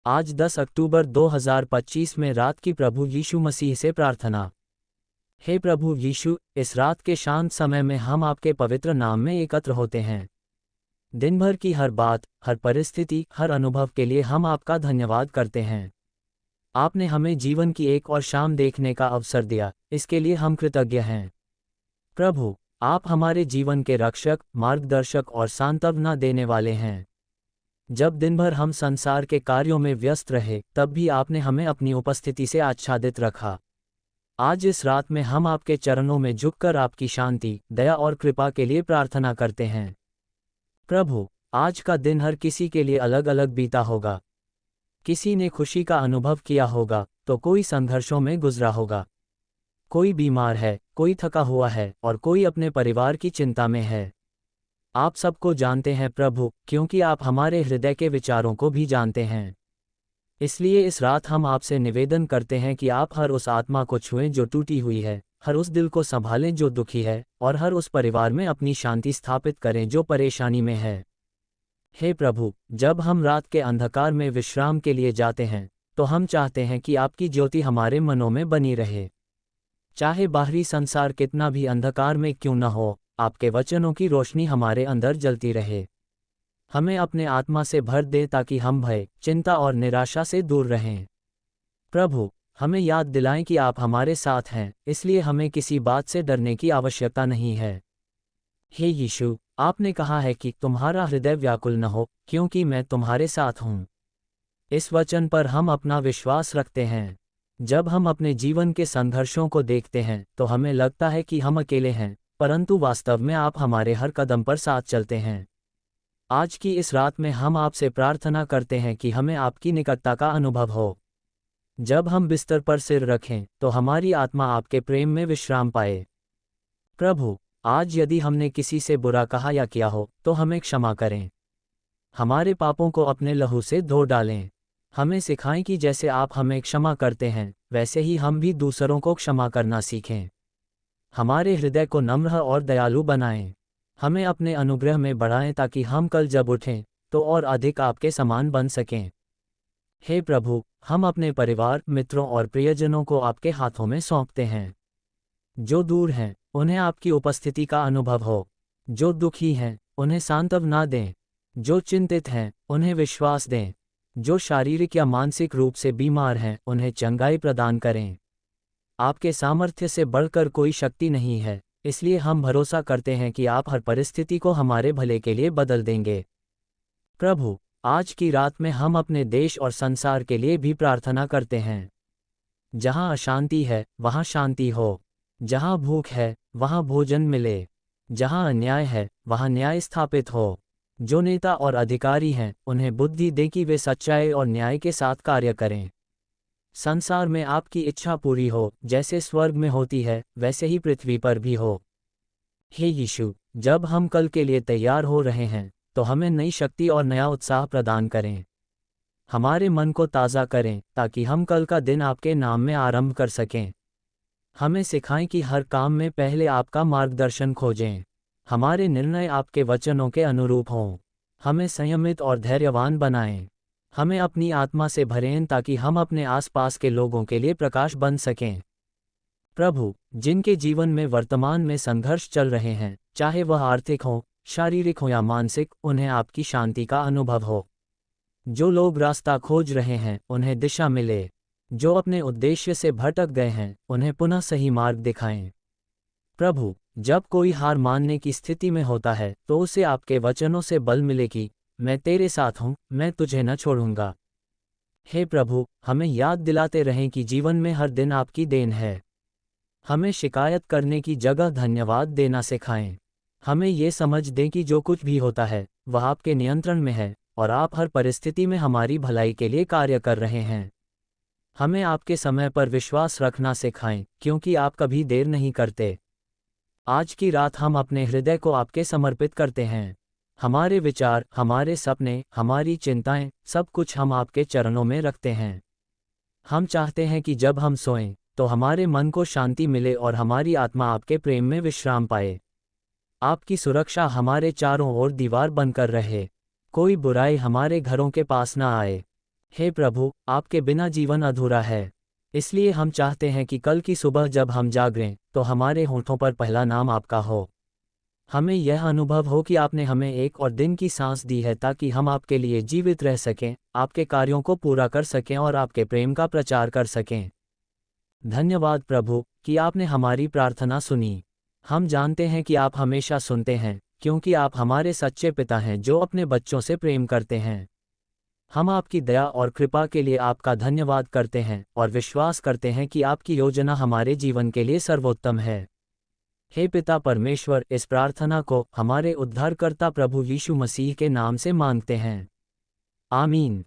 आज 10 अक्टूबर 2025 में रात की प्रभु यीशु मसीह से प्रार्थना। हे प्रभु यीशु, इस रात के शांत समय में हम आपके पवित्र नाम में एकत्र होते हैं। दिन भर की हर बात, हर परिस्थिति, हर अनुभव के लिए हम आपका धन्यवाद करते हैं। आपने हमें जीवन की एक और शाम देखने का अवसर दिया, इसके लिए हम कृतज्ञ हैं। प्रभु, आप हमारे जीवन के रक्षक, मार्गदर्शक और सांत्वना देने वाले हैं। जब दिन भर हम संसार के कार्यों में व्यस्त रहे, तब भी आपने हमें अपनी उपस्थिति से आच्छादित रखा। आज इस रात में हम आपके चरणों में झुककर आपकी शांति, दया और कृपा के लिए प्रार्थना करते हैं। प्रभु, आज का दिन हर किसी के लिए अलग अलग बीता होगा। किसी ने खुशी का अनुभव किया होगा, तो कोई संघर्षों में गुजरा होगा। कोई बीमार है, कोई थका हुआ है और कोई अपने परिवार की चिंता में है। आप सबको जानते हैं प्रभु, क्योंकि आप हमारे हृदय के विचारों को भी जानते हैं। इसलिए इस रात हम आपसे निवेदन करते हैं कि आप हर उस आत्मा को छुएं जो टूटी हुई है, हर उस दिल को संभालें जो दुखी है, और हर उस परिवार में अपनी शांति स्थापित करें जो परेशानी में है। हे प्रभु, जब हम रात के अंधकार में विश्राम के लिए जाते हैं, तो हम चाहते हैं कि आपकी ज्योति हमारे मनों में बनी रहे। चाहे बाहरी संसार कितना भी अंधकार में क्यों न हो, आपके वचनों की रोशनी हमारे अंदर जलती रहे। हमें अपने आत्मा से भर दे ताकि हम भय, चिंता और निराशा से दूर रहें। प्रभु, हमें याद दिलाएं कि आप हमारे साथ हैं, इसलिए हमें किसी बात से डरने की आवश्यकता नहीं है। हे यीशु, आपने कहा है कि तुम्हारा हृदय व्याकुल न हो, क्योंकि मैं तुम्हारे साथ हूँ। इस वचन पर हम अपना विश्वास रखते हैं। जब हम अपने जीवन के संघर्षों को देखते हैं, तो हमें लगता है कि हम अकेले हैं, परंतु वास्तव में आप हमारे हर कदम पर साथ चलते हैं। आज की इस रात में हम आपसे प्रार्थना करते हैं कि हमें आपकी निकटता का अनुभव हो। जब हम बिस्तर पर सिर रखें, तो हमारी आत्मा आपके प्रेम में विश्राम पाए। प्रभु, आज यदि हमने किसी से बुरा कहा या किया हो, तो हमें क्षमा करें। हमारे पापों को अपने लहू से धो डालें। हमें सिखाएं कि जैसे आप हमें क्षमा करते हैं, वैसे ही हम भी दूसरों को क्षमा करना सीखें। हमारे हृदय को नम्र और दयालु बनाएं। हमें अपने अनुग्रह में बढ़ाएं ताकि हम कल जब उठें, तो और अधिक आपके समान बन सकें। हे प्रभु, हम अपने परिवार, मित्रों और प्रियजनों को आपके हाथों में सौंपते हैं। जो दूर हैं, उन्हें आपकी उपस्थिति का अनुभव हो। जो दुखी हैं, उन्हें सांत्वना दें। जो चिंतित हैं, उन्हें विश्वास दें। जो शारीरिक या मानसिक रूप से बीमार हैं, उन्हें चंगाई प्रदान करें। आपके सामर्थ्य से बढ़कर कोई शक्ति नहीं है, इसलिए हम भरोसा करते हैं कि आप हर परिस्थिति को हमारे भले के लिए बदल देंगे। प्रभु, आज की रात में हम अपने देश और संसार के लिए भी प्रार्थना करते हैं। जहां अशांति है, वहां शांति हो। जहां भूख है, वहां भोजन मिले। जहां अन्याय है, वहां न्याय स्थापित हो। जो नेता और अधिकारी हैं, उन्हें बुद्धि दे कि वे सच्चाई और न्याय के साथ कार्य करें। संसार में आपकी इच्छा पूरी हो, जैसे स्वर्ग में होती है, वैसे ही पृथ्वी पर भी हो। हे यीशु, जब हम कल के लिए तैयार हो रहे हैं, तो हमें नई शक्ति और नया उत्साह प्रदान करें। हमारे मन को ताज़ा करें, ताकि हम कल का दिन आपके नाम में आरंभ कर सकें। हमें सिखाएं कि हर काम में पहले आपका मार्गदर्शन खोजें। हमारे निर्णय आपके वचनों के अनुरूप हों। हमें संयमित और धैर्यवान बनाएं। हमें अपनी आत्मा से भरें ताकि हम अपने आसपास के लोगों के लिए प्रकाश बन सकें। प्रभु, जिनके जीवन में वर्तमान में संघर्ष चल रहे हैं, चाहे वह आर्थिक हो, शारीरिक हो या मानसिक, उन्हें आपकी शांति का अनुभव हो। जो लोग रास्ता खोज रहे हैं, उन्हें दिशा मिले। जो अपने उद्देश्य से भटक गए हैं, उन्हें पुनः सही मार्ग दिखाएं। प्रभु, जब कोई हार मानने की स्थिति में होता है, तो उसे आपके वचनों से बल मिले कि मैं तेरे साथ हूँ, मैं तुझे न छोड़ूंगा। हे प्रभु, हमें याद दिलाते रहें कि जीवन में हर दिन आपकी देन है। हमें शिकायत करने की जगह धन्यवाद देना सिखाएं। हमें ये समझ दें कि जो कुछ भी होता है, वह आपके नियंत्रण में है, और आप हर परिस्थिति में हमारी भलाई के लिए कार्य कर रहे हैं। हमें आपके समय पर विश्वास रखना सिखाएं, क्योंकि आप कभी देर नहीं करते। आज की रात हम अपने हृदय को आपके समर्पित करते हैं। हमारे विचार, हमारे सपने, हमारी चिंताएं, सब कुछ हम आपके चरणों में रखते हैं। हम चाहते हैं कि जब हम सोएं, तो हमारे मन को शांति मिले और हमारी आत्मा आपके प्रेम में विश्राम पाए। आपकी सुरक्षा हमारे चारों ओर दीवार बनकर रहे। कोई बुराई हमारे घरों के पास न आए। हे प्रभु, आपके बिना जीवन अधूरा है। इसलिए हम चाहते हैं कि कल की सुबह जब हम जागें तो हमारे होठों पर पहला नाम आपका हो। हमें यह अनुभव हो कि आपने हमें एक और दिन की सांस दी है ताकि हम आपके लिए जीवित रह सकें, आपके कार्यों को पूरा कर सकें और आपके प्रेम का प्रचार कर सकें। धन्यवाद प्रभु कि आपने हमारी प्रार्थना सुनी। हम जानते हैं कि आप हमेशा सुनते हैं, क्योंकि आप हमारे सच्चे पिता हैं जो अपने बच्चों से प्रेम करते हैं। हम आपकी दया और कृपा के लिए आपका धन्यवाद करते हैं और विश्वास करते हैं कि आपकी योजना हमारे जीवन के लिए सर्वोत्तम है। हे पिता परमेश्वर, इस प्रार्थना को हमारे उद्धारकर्ता प्रभु यीशु मसीह के नाम से मांगते हैं। आमीन।